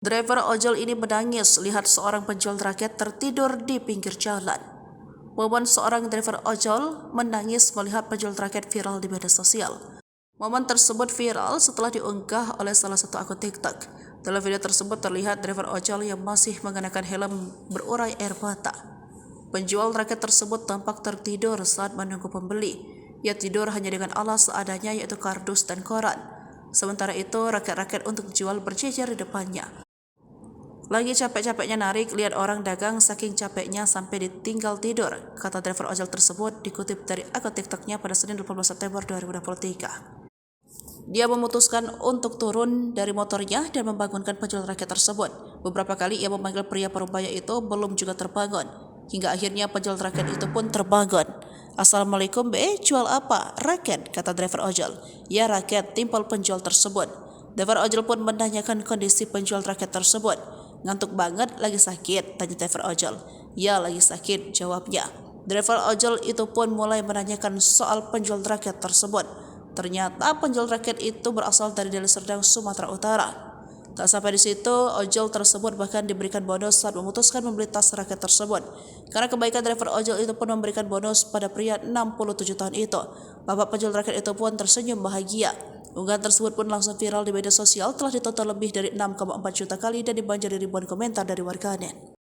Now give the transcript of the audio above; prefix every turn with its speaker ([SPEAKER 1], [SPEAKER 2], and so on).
[SPEAKER 1] Driver ojol ini menangis lihat seorang penjual raket tertidur di pinggir jalan. Momen seorang driver ojol menangis melihat penjual raket viral di media sosial. Momen tersebut viral setelah diunggah oleh salah satu akun TikTok. Dalam video tersebut terlihat driver ojol yang masih mengenakan helm berurai air mata. Penjual raket tersebut tampak tertidur saat menunggu pembeli. Ia tidur hanya dengan alas seadanya yaitu kardus dan koran. Sementara itu raket-raket untuk dijual berjejer di depannya. Lagi capek-capeknya narik, lihat orang dagang saking capeknya sampai ditinggal tidur, kata driver ojol tersebut dikutip dari akun TikToknya pada Senin 18 September 2023. Dia memutuskan untuk turun dari motornya dan membangunkan penjual raket tersebut. Beberapa kali ia memanggil pria parubaya itu belum juga terbangun. Hingga akhirnya penjual raket itu pun terbangun. Assalamualaikum jual apa? Raket, kata driver ojol. Ya raket, timpal penjual tersebut. Driver ojol pun menanyakan kondisi penjual raket tersebut. Ngantuk banget, lagi sakit, tanya driver ojol. Ya lagi sakit, jawabnya. Driver ojol itu pun mulai menanyakan soal penjual raket tersebut. Ternyata penjual raket itu berasal dari Deli Serdang, Sumatera Utara. Tak sampai di situ, ojol tersebut bahkan diberikan bonus saat memutuskan membeli tas raket tersebut. Karena kebaikan driver ojol itu pun memberikan bonus pada pria 67 tahun itu. Bapak penjual raket itu pun tersenyum bahagia. Unggahan tersebut pun langsung viral di media sosial, telah ditonton lebih dari 6,4 juta kali dan dibanjiri ribuan komentar dari warganet.